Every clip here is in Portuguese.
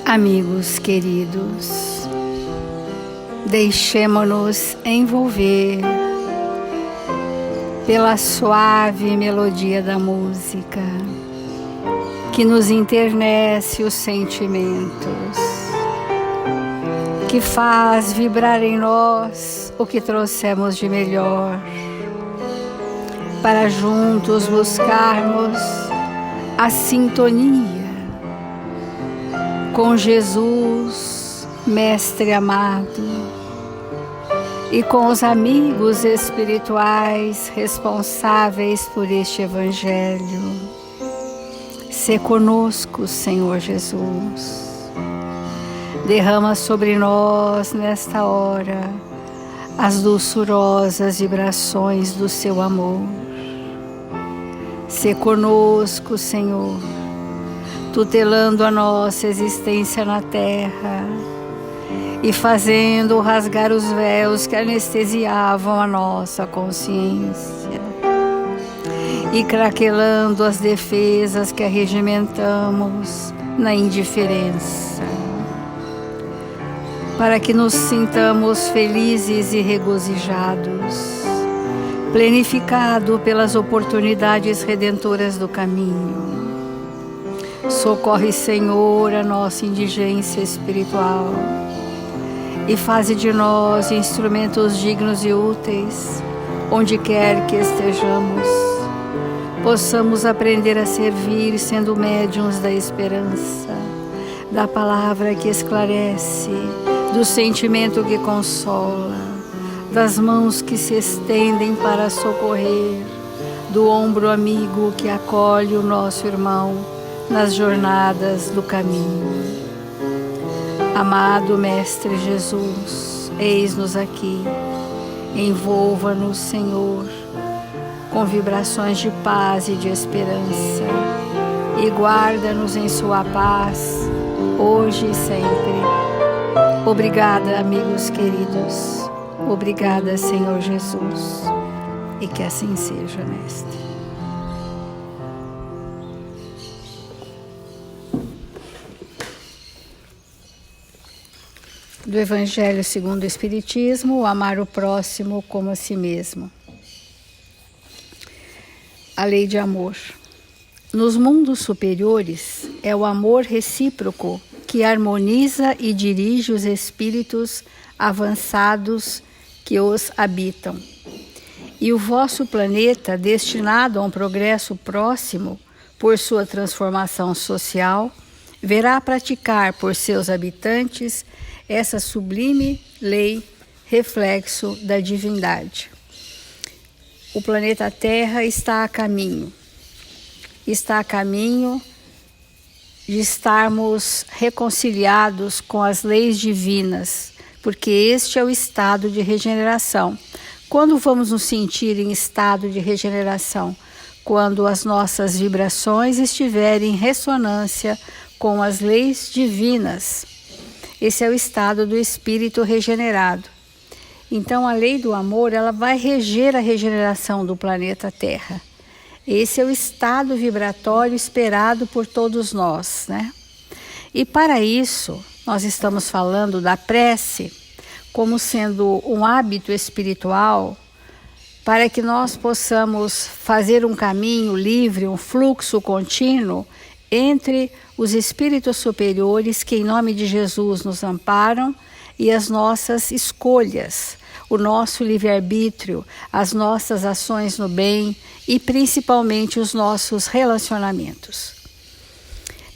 Amigos queridos, deixemo-nos envolver pela suave melodia da música que nos enternece os sentimentos, que faz vibrar em nós o que trouxemos de melhor, para juntos buscarmos a sintonia com Jesus, Mestre amado, e com os amigos espirituais responsáveis por este Evangelho. Sê conosco, Senhor Jesus. Derrama sobre nós, nesta hora, as doçurosas vibrações do seu amor. Sê conosco, Senhor, tutelando a nossa existência na terra e fazendo rasgar os véus que anestesiavam a nossa consciência e craquelando as defesas que arregimentamos na indiferença, para que nos sintamos felizes e regozijados, plenificado pelas oportunidades redentoras do caminho. Socorre, Senhor, a nossa indigência espiritual e faze de nós instrumentos dignos e úteis, onde quer que estejamos, possamos aprender a servir sendo médiuns da esperança, da palavra que esclarece, do sentimento que consola, das mãos que se estendem para socorrer, do ombro amigo que acolhe o nosso irmão nas jornadas do caminho. Amado Mestre Jesus, eis-nos aqui, envolva-nos, Senhor, com vibrações de paz e de esperança, e guarda-nos em sua paz, hoje e sempre. Obrigada, amigos queridos, obrigada, Senhor Jesus, e que assim seja, Mestre. Do Evangelho segundo o Espiritismo, o amar o próximo como a si mesmo. A lei de amor. Nos mundos superiores, é o amor recíproco que harmoniza e dirige os espíritos avançados que os habitam. E o vosso planeta, destinado a um progresso próximo por sua transformação social, verá praticar por seus habitantes essa sublime lei, reflexo da divindade. O planeta Terra está a caminho de estarmos reconciliados com as leis divinas, porque este é o estado de regeneração. Quando vamos nos sentir em estado de regeneração? Quando as nossas vibrações estiverem em ressonância com as leis divinas. Esse é o estado do espírito regenerado. Então, a lei do amor, ela vai reger a regeneração do planeta Terra. Esse é o estado vibratório esperado por todos nós, né? E para isso, nós estamos falando da prece como sendo um hábito espiritual para que nós possamos fazer um caminho livre, um fluxo contínuo entre os espíritos superiores que em nome de Jesus nos amparam e as nossas escolhas, o nosso livre-arbítrio, as nossas ações no bem e principalmente os nossos relacionamentos.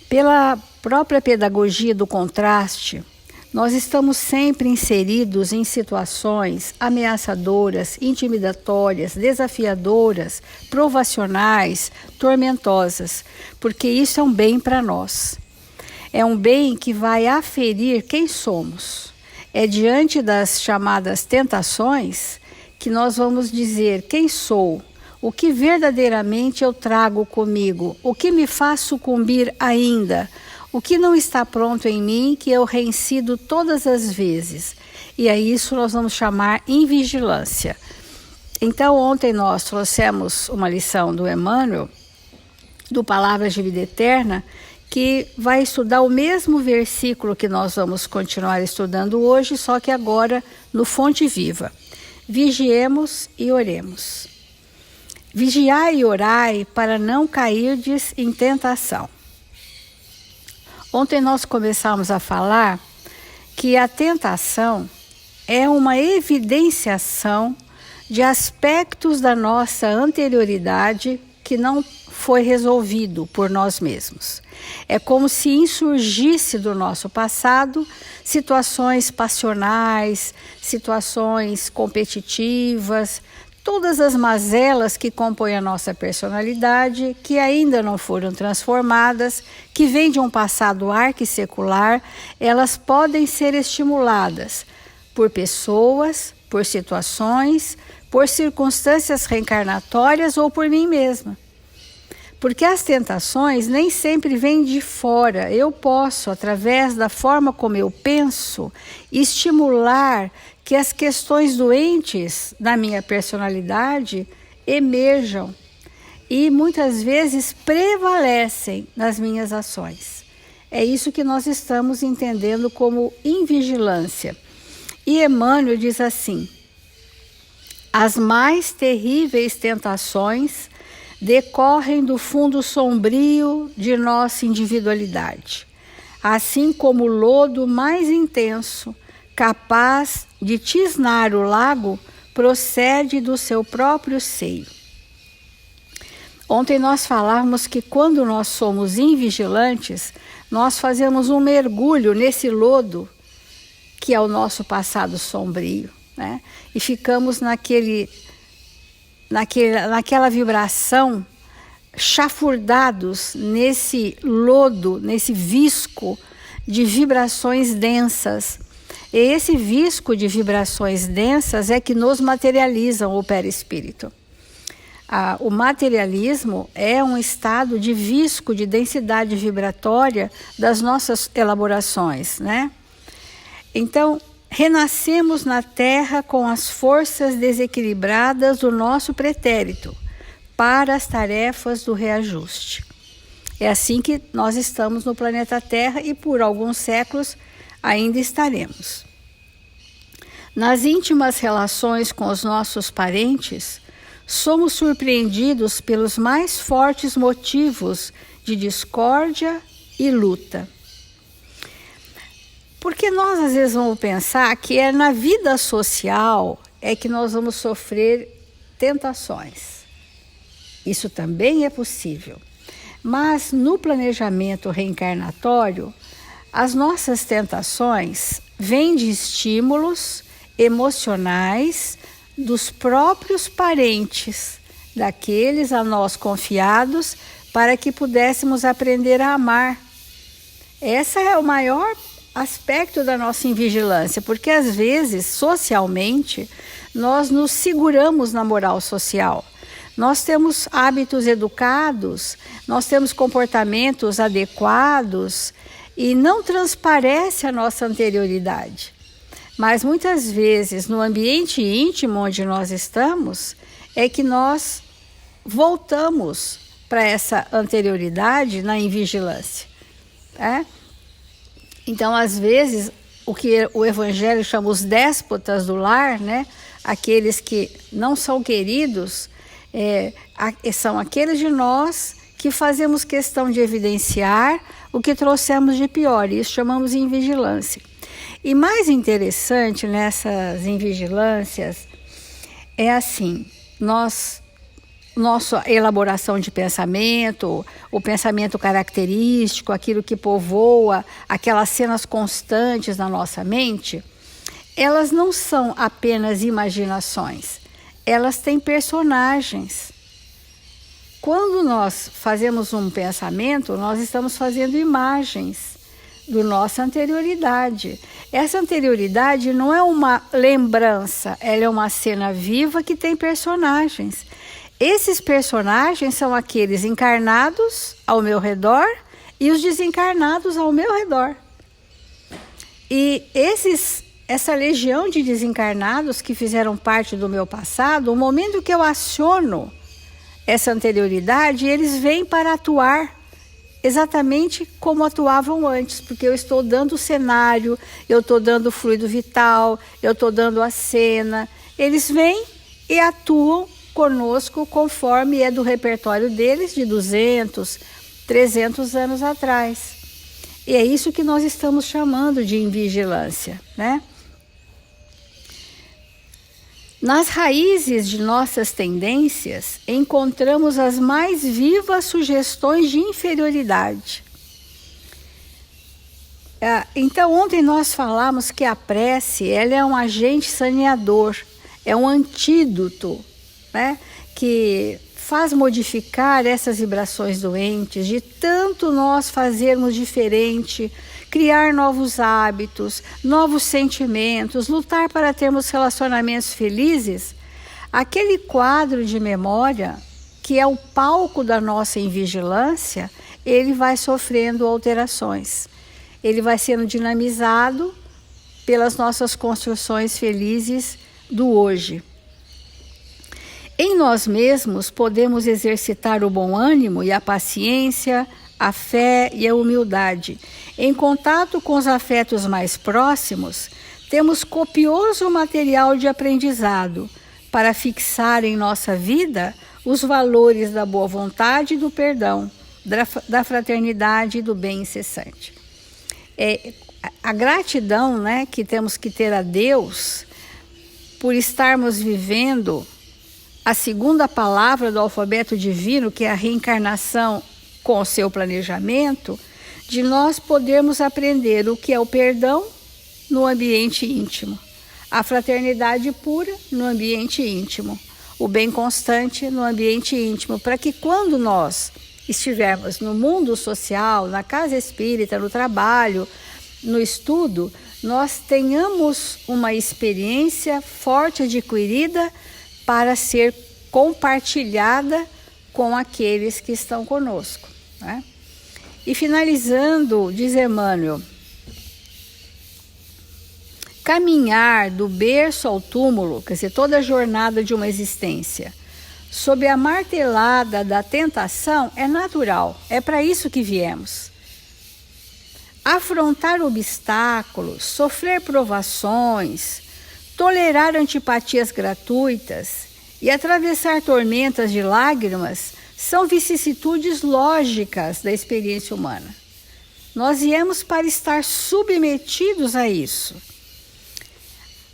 Pela própria pedagogia do contraste, nós estamos sempre inseridos em situações ameaçadoras, intimidatórias, desafiadoras, provacionais, tormentosas, porque isso é um bem para nós. É um bem que vai aferir quem somos. É diante das chamadas tentações que nós vamos dizer quem sou, o que verdadeiramente eu trago comigo, o que me faz sucumbir ainda, o que não está pronto em mim que eu reincido todas as vezes. E a isso nós vamos chamar invigilância. Então, ontem nós trouxemos uma lição do Emmanuel, do Palavras de Vida Eterna, que vai estudar o mesmo versículo que nós vamos continuar estudando hoje, só que agora no Fonte Viva. Vigiemos e oremos. Vigiai e orai para não cairdes em tentação. Ontem nós começamos a falar que a tentação é uma evidenciação de aspectos da nossa anterioridade que não foi resolvido por nós mesmos. É como se insurgisse do nosso passado situações passionais, situações competitivas, todas as mazelas que compõem a nossa personalidade, que ainda não foram transformadas, que vêm de um passado arquissecular, elas podem ser estimuladas por pessoas, por situações, por circunstâncias reencarnatórias ou por mim mesma. Porque as tentações nem sempre vêm de fora. Eu posso, através da forma como eu penso, estimular que as questões doentes da minha personalidade emerjam e muitas vezes prevalecem nas minhas ações. É isso que nós estamos entendendo como invigilância. E Emmanuel diz assim: as mais terríveis tentações decorrem do fundo sombrio de nossa individualidade, assim como o lodo mais intenso, capaz de tisnar o lago, procede do seu próprio seio. Ontem nós falávamos que quando nós somos invigilantes, nós fazemos um mergulho nesse lodo que é o nosso passado sombrio, né? E ficamos naquela vibração, chafurdados nesse lodo, nesse visco de vibrações densas. E esse visco de vibrações densas é que nos materializam o perispírito. O materialismo é um estado de visco, de densidade vibratória das nossas elaborações, né? Então, renascemos na Terra com as forças desequilibradas do nosso pretérito para as tarefas do reajuste. É assim que nós estamos no planeta Terra e por alguns séculos ainda estaremos. Nas íntimas relações com os nossos parentes, somos surpreendidos pelos mais fortes motivos de discórdia e luta. Porque nós às vezes vamos pensar que é na vida social é que nós vamos sofrer tentações. Isso também é possível. Mas no planejamento reencarnatório, as nossas tentações vêm de estímulos emocionais dos próprios parentes, daqueles a nós confiados, para que pudéssemos aprender a amar. Essa é o maior aspecto da nossa invigilância, porque às vezes, socialmente, nós nos seguramos na moral social. Nós temos hábitos educados, nós temos comportamentos adequados e não transparece a nossa anterioridade. Mas muitas vezes, no ambiente íntimo onde nós estamos, é que nós voltamos para essa anterioridade na invigilância. Então, às vezes, o que o Evangelho chama os déspotas do lar, né? Aqueles que não são queridos, são aqueles de nós que fazemos questão de evidenciar o que trouxemos de pior, e isso chamamos de invigilância. E mais interessante nessas invigilâncias é assim, nossa elaboração de pensamento, o pensamento característico, aquilo que povoa, aquelas cenas constantes na nossa mente, elas não são apenas imaginações, elas têm personagens. Quando nós fazemos um pensamento, nós estamos fazendo imagens da nossa anterioridade. Essa anterioridade não é uma lembrança, ela é uma cena viva que tem personagens. Esses personagens são aqueles encarnados ao meu redor e os desencarnados ao meu redor. E essa legião de desencarnados que fizeram parte do meu passado, o momento que eu aciono essa anterioridade, eles vêm para atuar exatamente como atuavam antes, porque eu estou dando o cenário, eu estou dando o fluido vital, eu estou dando a cena. Eles vêm e atuam conosco conforme é do repertório deles de 200, 300 anos atrás. E é isso que nós estamos chamando de invigilância, né? Nas raízes de nossas tendências, encontramos as mais vivas sugestões de inferioridade. Então, ontem nós falamos que a prece, ela é um agente saneador, é um antídoto, né, que faz modificar essas vibrações doentes, de tanto nós fazermos diferente, criar novos hábitos, novos sentimentos, lutar para termos relacionamentos felizes. Aquele quadro de memória, que é o palco da nossa invigilância, ele vai sofrendo alterações. Ele vai sendo dinamizado pelas nossas construções felizes do hoje. Em nós mesmos podemos exercitar o bom ânimo e a paciência, a fé e a humildade. Em contato com os afetos mais próximos, temos copioso material de aprendizado para fixar em nossa vida os valores da boa vontade e do perdão, da fraternidade e do bem incessante. A gratidão, né, que temos que ter a Deus por estarmos vivendo a segunda palavra do alfabeto divino, que é a reencarnação com o seu planejamento, de nós podermos aprender o que é o perdão no ambiente íntimo, a fraternidade pura no ambiente íntimo, o bem constante no ambiente íntimo, para que quando nós estivermos no mundo social, na casa espírita, no trabalho, no estudo, nós tenhamos uma experiência forte adquirida para ser compartilhada com aqueles que estão conosco, né? E finalizando, diz Emmanuel, caminhar do berço ao túmulo, quer dizer, toda a jornada de uma existência, sob a martelada da tentação é natural, é para isso que viemos. Afrontar obstáculos, sofrer provações, tolerar antipatias gratuitas e atravessar tormentas de lágrimas são vicissitudes lógicas da experiência humana. Nós viemos para estar submetidos a isso.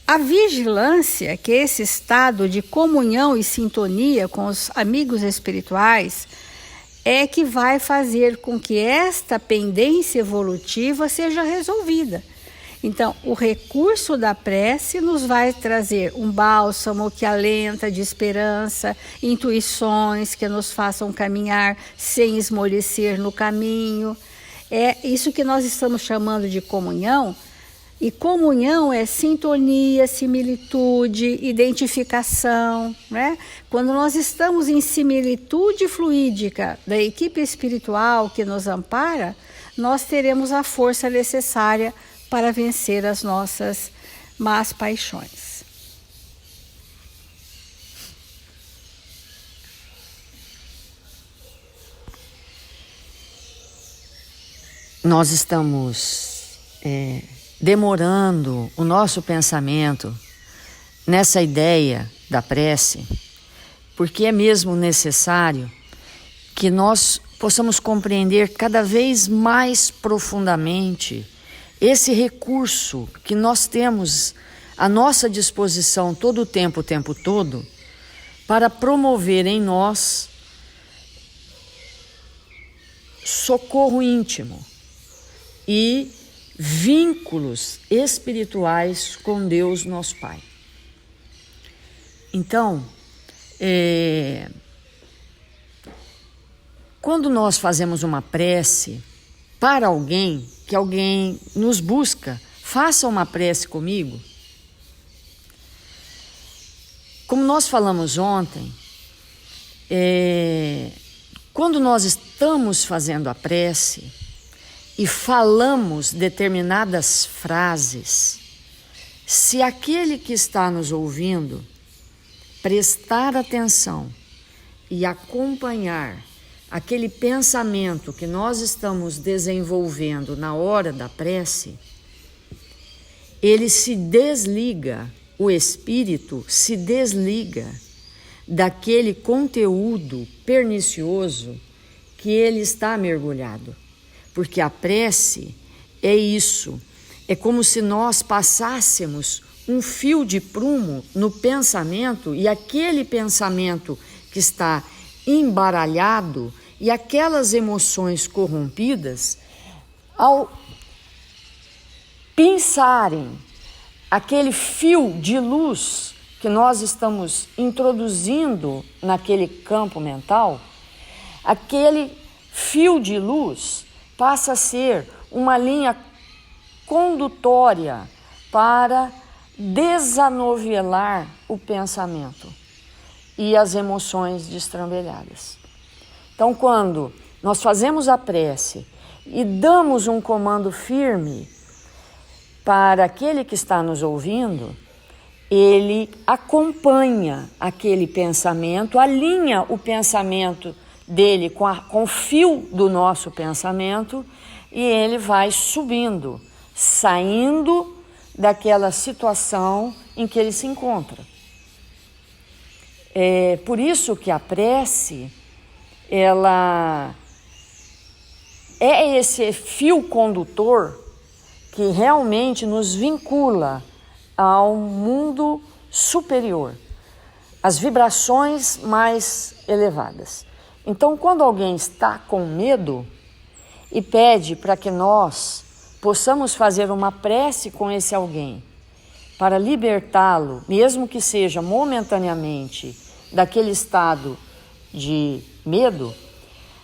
A vigilância, que é esse estado de comunhão e sintonia com os amigos espirituais, é que vai fazer com que esta pendência evolutiva seja resolvida. Então, o recurso da prece nos vai trazer um bálsamo que alenta de esperança, intuições que nos façam caminhar sem esmorecer no caminho. É isso que nós estamos chamando de comunhão. E comunhão é sintonia, similitude, identificação, né? Quando nós estamos em similitude fluídica da equipe espiritual que nos ampara, nós teremos a força necessária para vencer as nossas más paixões. Nós estamos demorando o nosso pensamento nessa ideia da prece, porque é mesmo necessário que nós possamos compreender cada vez mais profundamente esse recurso que nós temos à nossa disposição todo o tempo todo, para promover em nós socorro íntimo e vínculos espirituais com Deus, nosso Pai. Então, quando nós fazemos uma prece para alguém, que alguém nos busca, faça uma prece comigo. Como nós falamos ontem, quando nós estamos fazendo a prece e falamos determinadas frases, se aquele que está nos ouvindo prestar atenção e acompanhar aquele pensamento que nós estamos desenvolvendo na hora da prece, ele se desliga, o espírito se desliga daquele conteúdo pernicioso que ele está mergulhado. Porque a prece é isso, é como se nós passássemos um fio de prumo no pensamento, e aquele pensamento que está embaralhado e aquelas emoções corrompidas, ao pinçarem aquele fio de luz que nós estamos introduzindo naquele campo mental, aquele fio de luz passa a ser uma linha condutória para desanovelar o pensamento e as emoções destrambelhadas. Então, quando nós fazemos a prece e damos um comando firme para aquele que está nos ouvindo, ele acompanha aquele pensamento, alinha o pensamento dele com o fio do nosso pensamento, e ele vai subindo, saindo daquela situação em que ele se encontra. É por isso que a prece, ela é esse fio condutor que realmente nos vincula ao mundo superior, às vibrações mais elevadas. Então, quando alguém está com medo e pede para que nós possamos fazer uma prece com esse alguém para libertá-lo, mesmo que seja momentaneamente, daquele estado de medo,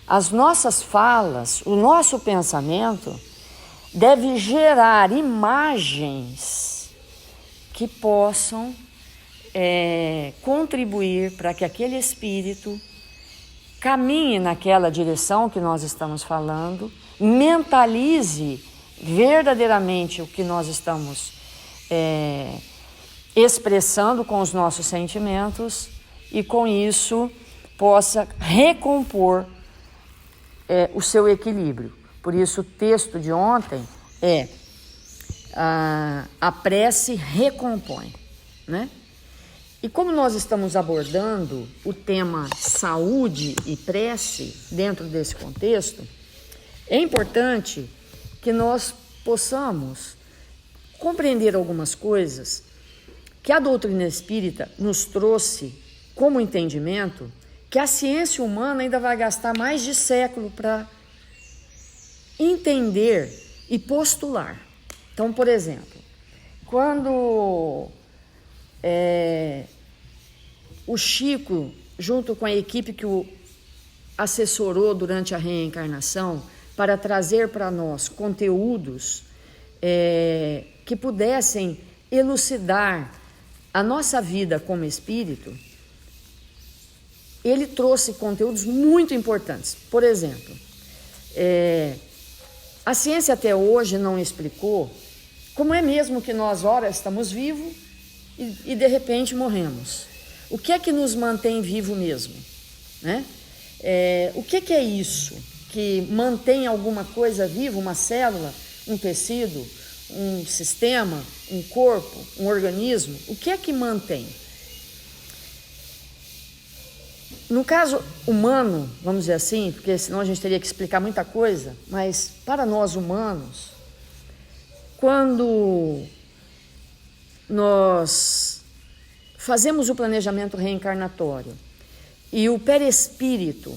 as nossas falas, o nosso pensamento deve gerar imagens que possam contribuir para que aquele espírito caminhe naquela direção que nós estamos falando, mentalize verdadeiramente o que nós estamos expressando com os nossos sentimentos e com isso possa recompor o seu equilíbrio. Por isso o texto de ontem é a prece recompõe, né? E como nós estamos abordando o tema saúde e prece dentro desse contexto, é importante que nós possamos compreender algumas coisas que a doutrina espírita nos trouxe como entendimento, que a ciência humana ainda vai gastar mais de século para entender e postular. Então, por exemplo, quando o Chico, junto com a equipe que o assessorou durante a reencarnação, para trazer para nós conteúdos que pudessem elucidar a nossa vida como espírito, ele trouxe conteúdos muito importantes. Por exemplo, a ciência até hoje não explicou como é mesmo que nós, ora, estamos vivos e de repente morremos. O que é que nos mantém vivo mesmo, né? O que é isso que mantém alguma coisa viva, uma célula, um tecido, um sistema, um corpo, um organismo? O que é que mantém? No caso humano, vamos dizer assim, porque senão a gente teria que explicar muita coisa, mas para nós humanos, quando nós fazemos o planejamento reencarnatório e o perispírito,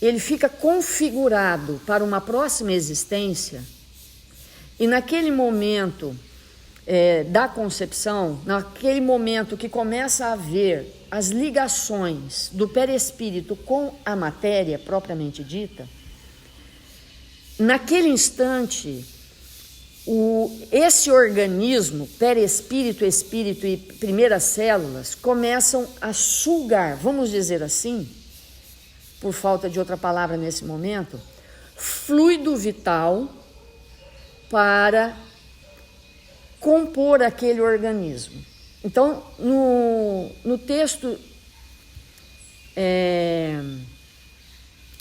ele fica configurado para uma próxima existência, e naquele momento da concepção, naquele momento que começa a haver as ligações do perispírito com a matéria propriamente dita, naquele instante, esse organismo, perispírito, espírito e primeiras células, começam a sugar, vamos dizer assim, por falta de outra palavra nesse momento, fluido vital para compor aquele organismo. Então, no texto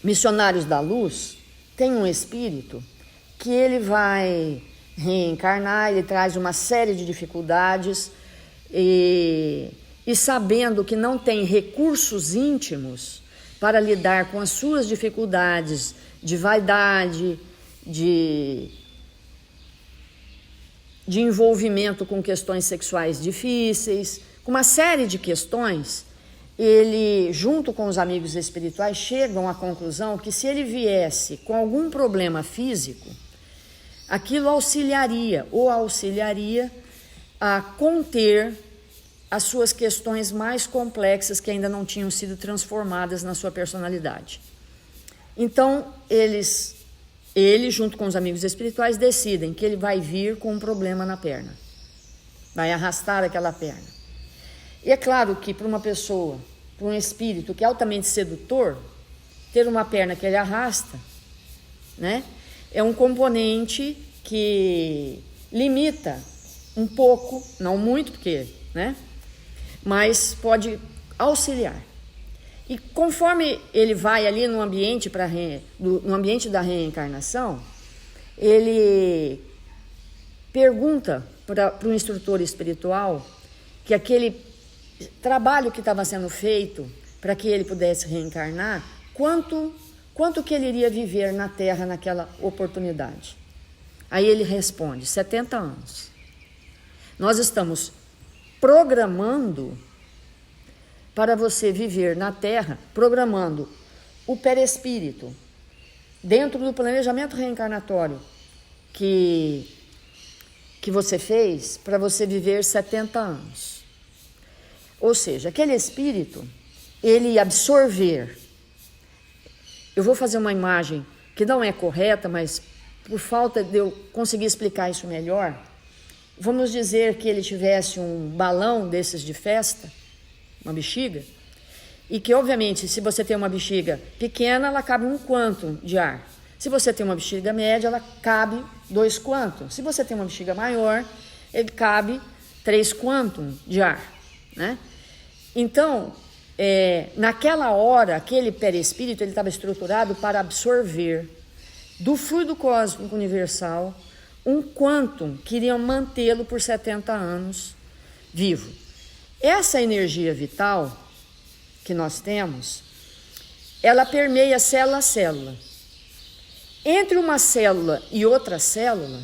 missionários da luz têm um espírito que ele vai reencarnar, ele traz uma série de dificuldades e sabendo que não tem recursos íntimos para lidar com as suas dificuldades de vaidade, de envolvimento com questões sexuais difíceis, com uma série de questões, ele, junto com os amigos espirituais, chegam à conclusão que se ele viesse com algum problema físico, aquilo auxiliaria a conter as suas questões mais complexas que ainda não tinham sido transformadas na sua personalidade. Então, ele, junto com os amigos espirituais, decidem que ele vai vir com um problema na perna, vai arrastar aquela perna. E é claro que para uma pessoa, para um espírito que é altamente sedutor, ter uma perna que ele arrasta, né, é um componente que limita um pouco, não muito, porque, né, mas pode auxiliar. E conforme ele vai ali no ambiente, no ambiente da reencarnação, ele pergunta para o instrutor espiritual que aquele trabalho que estava sendo feito para que ele pudesse reencarnar, quanto que ele iria viver na Terra naquela oportunidade. Aí ele responde, 70 anos. Nós estamos programando para você viver na Terra, programando o perispírito dentro do planejamento reencarnatório que você fez para você viver 70 anos. Ou seja, aquele espírito, ele absorver. Eu vou fazer uma imagem que não é correta, mas por falta de eu conseguir explicar isso melhor, vamos dizer que ele tivesse um balão desses de festa, uma bexiga, e que, obviamente, se você tem uma bexiga pequena, ela cabe 1 quantum de ar. Se você tem uma bexiga média, ela cabe 2 quantum. Se você tem uma bexiga maior, ele cabe 3 quantum de ar, né? Então, naquela hora, aquele perispírito, ele estava estruturado para absorver do fluido cósmico universal um quantum que iriam mantê-lo por 70 anos vivo. Essa energia vital que nós temos, ela permeia célula a célula. Entre uma célula e outra célula,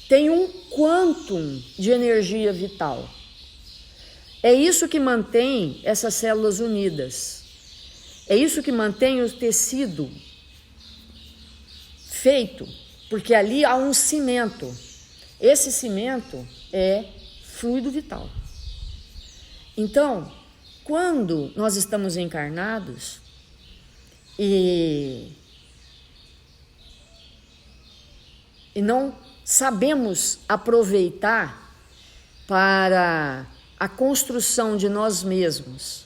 tem um quantum de energia vital. É isso que mantém essas células unidas. É isso que mantém o tecido feito, porque ali há um cimento. Esse cimento é fluido vital. Então, quando nós estamos encarnados e não sabemos aproveitar para a construção de nós mesmos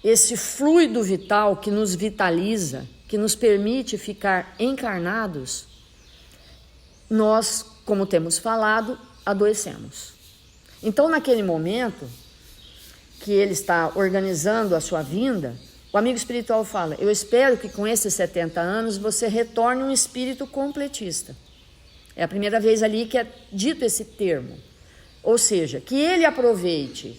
esse fluido vital que nos vitaliza, que nos permite ficar encarnados, nós, como temos falado, adoecemos. Então, naquele momento que ele está organizando a sua vinda, o amigo espiritual fala: eu espero que com esses 70 anos você retorne um espírito completista. É a primeira vez ali que é dito esse termo. Ou seja, que ele aproveite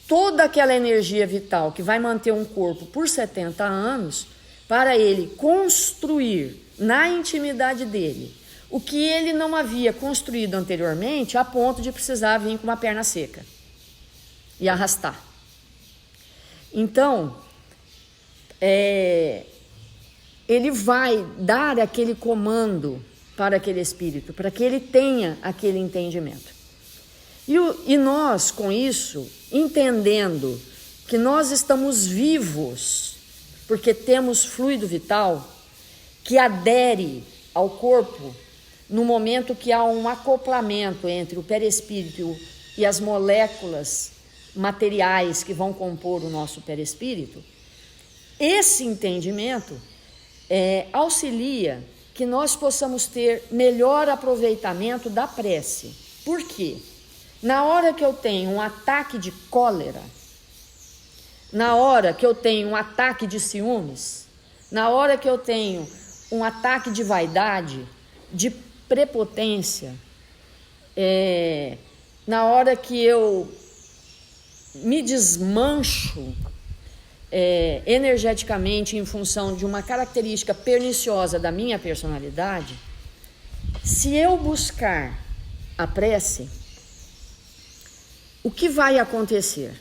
toda aquela energia vital que vai manter um corpo por 70 anos para ele construir na intimidade dele o que ele não havia construído anteriormente, a ponto de precisar vir com uma perna seca e arrastar. Então, ele vai dar aquele comando para aquele espírito, para que ele tenha aquele entendimento. E nós, com isso, entendendo que nós estamos vivos, porque temos fluido vital que adere ao corpo no momento que há um acoplamento entre o perispírito e as moléculas materiais que vão compor o nosso perispírito, esse entendimento auxilia que nós possamos ter melhor aproveitamento da prece. Por quê? Na hora que eu tenho um ataque de cólera, na hora que eu tenho um ataque de ciúmes, na hora que eu tenho um ataque de vaidade, de prepotência, na hora que eu me desmancho energeticamente em função de uma característica perniciosa da minha personalidade, se eu buscar a prece, o que vai acontecer?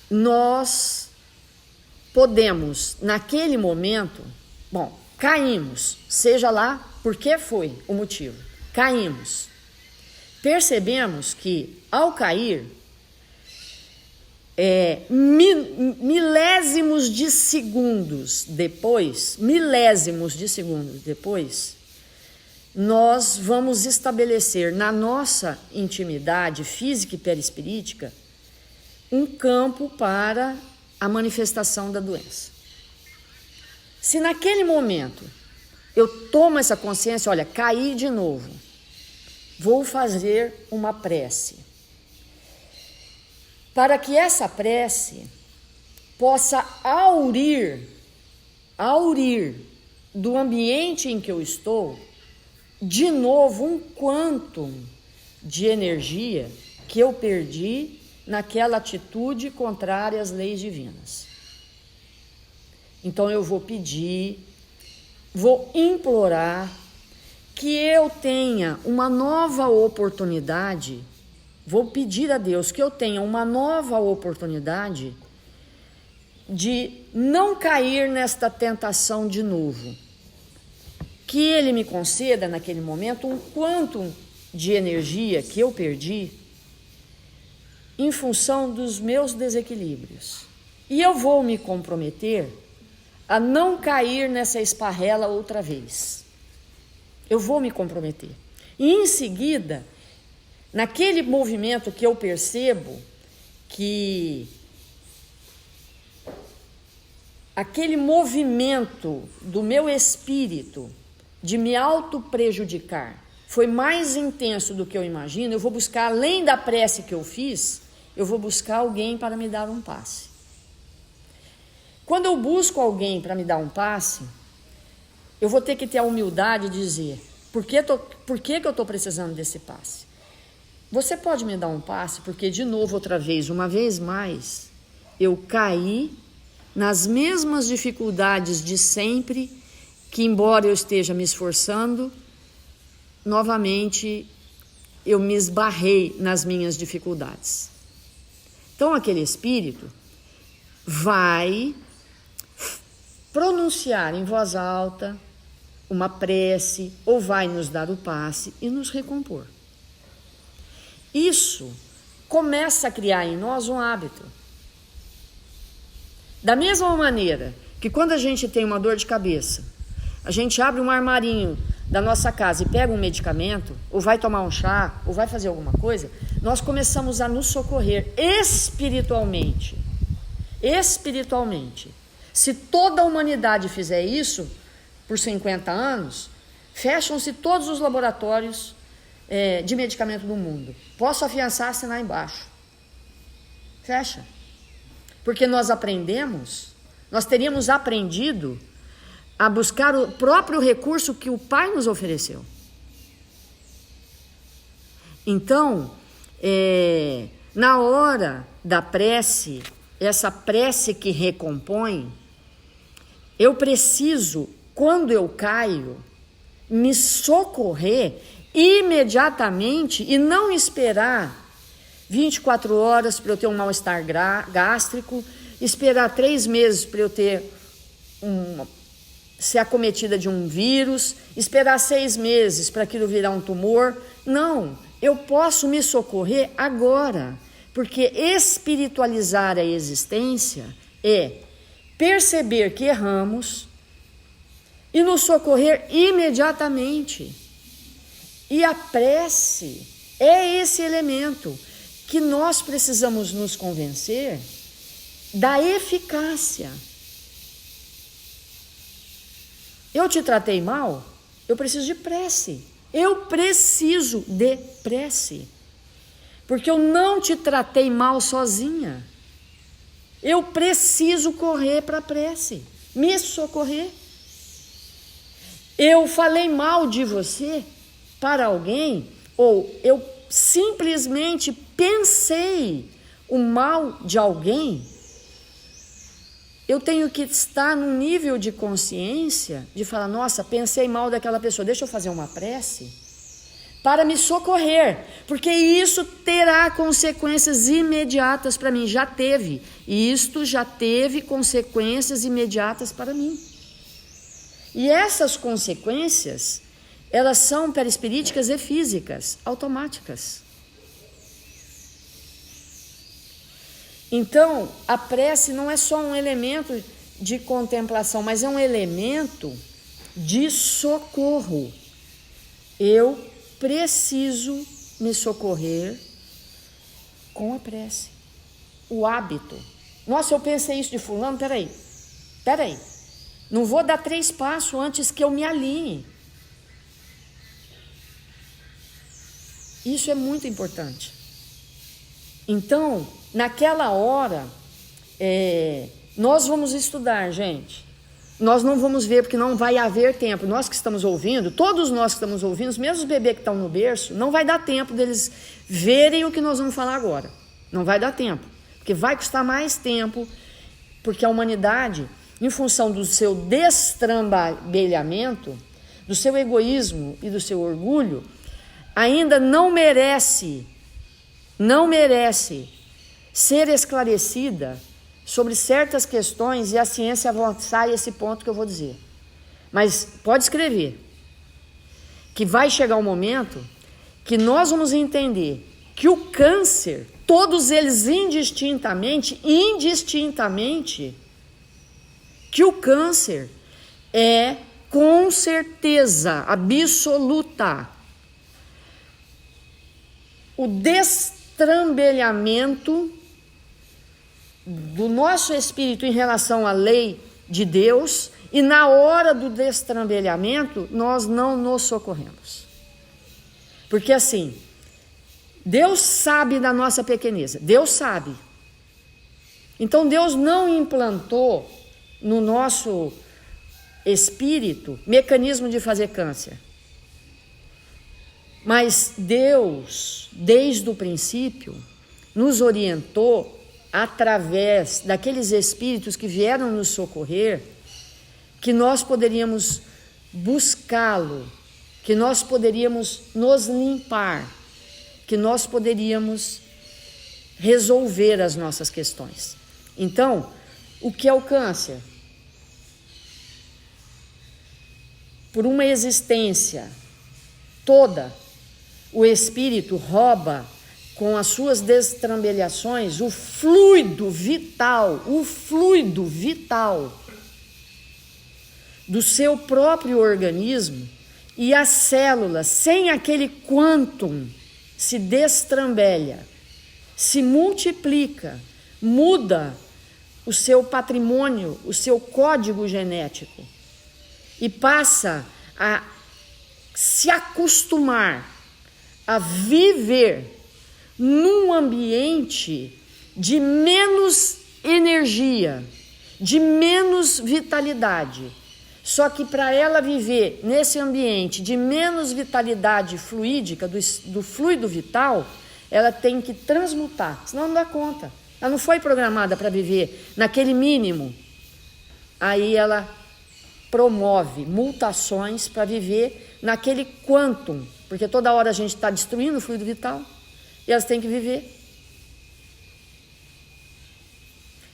Nós podemos, naquele momento, caímos, seja lá por que foi o motivo, caímos. Percebemos que, ao cair, milésimos de segundos depois, nós vamos estabelecer na nossa intimidade física e perispirítica um campo para a manifestação da doença. Se naquele momento eu tomo essa consciência, olha, caí de novo, vou fazer uma prece, para que essa prece possa aurir do ambiente em que eu estou, de novo, um quantum de energia que eu perdi naquela atitude contrária às leis divinas. Então eu vou pedir, vou implorar que eu tenha uma nova oportunidade, vou pedir a Deus que eu tenha uma nova oportunidade de não cair nesta tentação de novo. Que Ele me conceda naquele momento um quantum de energia que eu perdi em função dos meus desequilíbrios. E eu vou me comprometer a não cair nessa esparrela outra vez. Eu vou me comprometer. E em seguida, naquele movimento que eu percebo que aquele movimento do meu espírito de me auto-prejudicar foi mais intenso do que eu imagino, eu vou buscar, além da prece que eu fiz, eu vou buscar alguém para me dar um passe. Quando eu busco alguém para me dar um passe, eu vou ter que ter a humildade de dizer, por que eu estou precisando desse passe? Você pode me dar um passe, porque de novo, outra vez, uma vez mais, eu caí nas mesmas dificuldades de sempre, que embora eu esteja me esforçando, novamente eu me esbarrei nas minhas dificuldades. Então aquele espírito vai pronunciar em voz alta uma prece, ou vai nos dar o passe e nos recompor. Isso começa a criar em nós um hábito. Da mesma maneira que quando a gente tem uma dor de cabeça, a gente abre um armarinho da nossa casa e pega um medicamento, ou vai tomar um chá, ou vai fazer alguma coisa, nós começamos a nos socorrer espiritualmente. Espiritualmente. Se toda a humanidade fizer isso, por 50 anos, fecham-se todos os laboratórios de medicamento do mundo. Posso afiançar, assinar embaixo. Fecha. Porque nós teríamos aprendido a buscar o próprio recurso que o Pai nos ofereceu. Então, na hora da prece, essa prece que recompõe, eu preciso, quando eu caio, me socorrer imediatamente e não esperar 24 horas para eu ter um mal-estar gástrico, esperar 3 meses para eu ser acometida de um vírus, esperar 6 meses para aquilo virar um tumor. Não, eu posso me socorrer agora, porque espiritualizar a existência é perceber que erramos e nos socorrer imediatamente. E a prece é esse elemento que nós precisamos nos convencer da eficácia. Eu te tratei mal? Eu preciso de prece. Eu preciso de prece. Porque eu não te tratei mal sozinha. Eu preciso correr para a prece. me socorrer. Eu falei mal de você para alguém, ou eu simplesmente pensei o mal de alguém, eu tenho que estar num nível de consciência de falar, nossa, pensei mal daquela pessoa, deixa eu fazer uma prece para me socorrer, porque isso terá consequências imediatas para mim, já teve, e isto já teve consequências imediatas para mim. E essas consequências, elas são perispiríticas e físicas, automáticas. Então, a prece não é só um elemento de contemplação, mas é um elemento de socorro. Eu preciso me socorrer com a prece. O hábito. Nossa, eu pensei isso de fulano, peraí. Não vou dar 3 passos antes que eu me alinhe. Isso é muito importante. Então, naquela hora, nós vamos estudar, gente. Nós não vamos ver, porque não vai haver tempo. Nós que estamos ouvindo, todos nós que estamos ouvindo, os mesmos bebês que estão no berço, não vai dar tempo deles verem o que nós vamos falar agora. Não vai dar tempo, porque vai custar mais tempo, porque a humanidade, em função do seu destrambelhamento, do seu egoísmo e do seu orgulho, ainda não merece ser esclarecida sobre certas questões, e a ciência avançar esse ponto que eu vou dizer. Mas pode escrever que vai chegar um momento que nós vamos entender que o câncer, todos eles indistintamente, que o câncer é com certeza absoluta o destrambelhamento do nosso espírito em relação à lei de Deus, e na hora do destrambelhamento nós não nos socorremos. Porque assim, Deus sabe da nossa pequeneza, Deus sabe. Então Deus não implantou no nosso espírito mecanismo de fazer câncer. Mas Deus, desde o princípio, nos orientou através daqueles espíritos que vieram nos socorrer, que nós poderíamos buscá-lo, que nós poderíamos nos limpar, que nós poderíamos resolver as nossas questões. Então, o que é o câncer? Por uma existência toda, o espírito rouba com as suas destrambelhações o fluido vital do seu próprio organismo, e a célula, sem aquele quantum, se destrambelha, se multiplica, muda o seu patrimônio, o seu código genético, e passa a se acostumar a viver num ambiente de menos energia, de menos vitalidade. Só que para ela viver nesse ambiente de menos vitalidade fluídica, do fluido vital, ela tem que transmutar, senão não dá conta. Ela não foi programada para viver naquele mínimo. Aí ela promove mutações para viver naquele quantum, porque toda hora a gente está destruindo o fluido vital. E elas têm que viver.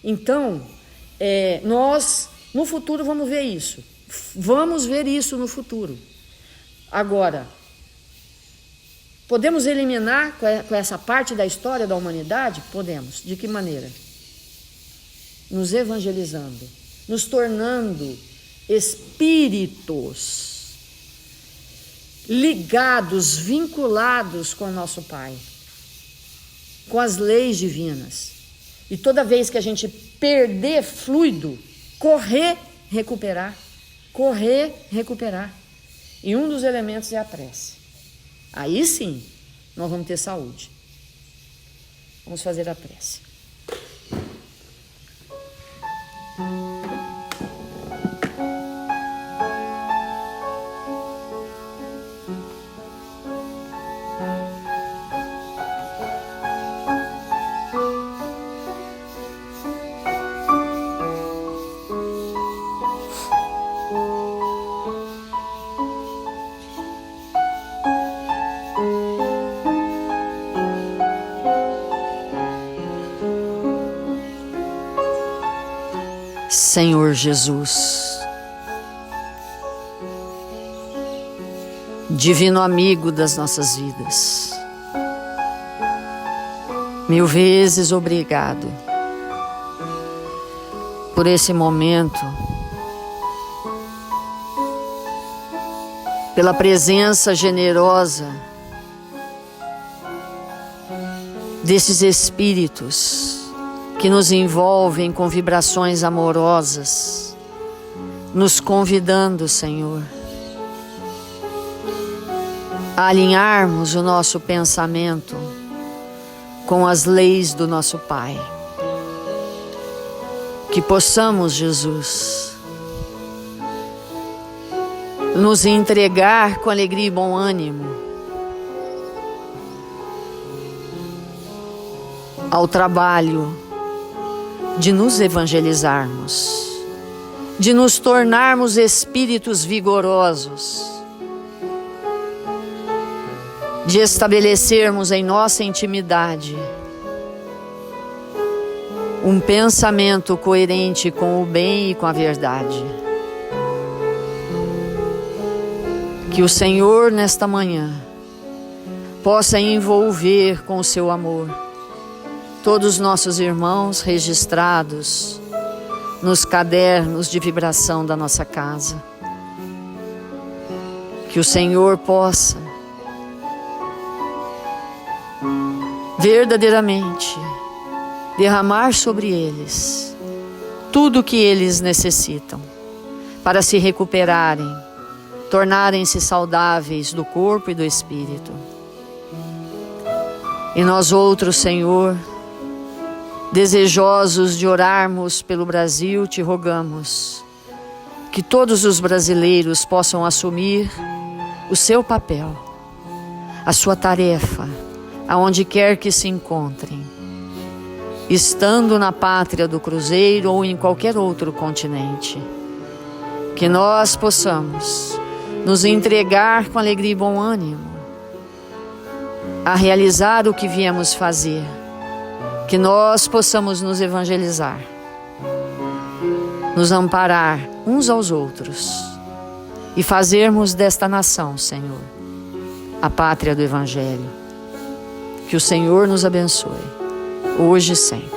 Então, nós, no futuro, vamos ver isso. Vamos ver isso no futuro. Agora, podemos eliminar com essa parte da história da humanidade? Podemos. De que maneira? Nos evangelizando, nos tornando espíritos ligados, vinculados com o nosso Pai, com as leis divinas. E toda vez que a gente perder fluido, correr, recuperar. E um dos elementos é a prece. Aí sim, nós vamos ter saúde. Vamos fazer a prece. Senhor Jesus, divino amigo das nossas vidas, mil vezes obrigado por esse momento, pela presença generosa desses espíritos que nos envolvem com vibrações amorosas, nos convidando, Senhor, a alinharmos o nosso pensamento com as leis do nosso Pai. Que possamos, Jesus, nos entregar com alegria e bom ânimo ao trabalho de nos evangelizarmos, de nos tornarmos espíritos vigorosos, de estabelecermos em nossa intimidade um pensamento coerente com o bem e com a verdade. Que o Senhor, nesta manhã, possa envolver com o seu amor todos os nossos irmãos registrados nos cadernos de vibração da nossa casa. Que o Senhor possa verdadeiramente derramar sobre eles tudo o que eles necessitam para se recuperarem, tornarem-se saudáveis do corpo e do espírito. E nós outros, Senhor, desejosos de orarmos pelo Brasil, te rogamos que todos os brasileiros possam assumir o seu papel, a sua tarefa, aonde quer que se encontrem, estando na pátria do Cruzeiro ou em qualquer outro continente. Que nós possamos nos entregar com alegria e bom ânimo a realizar o que viemos fazer. Que nós possamos nos evangelizar, nos amparar uns aos outros e fazermos desta nação, Senhor, a pátria do Evangelho. Que o Senhor nos abençoe, hoje e sempre.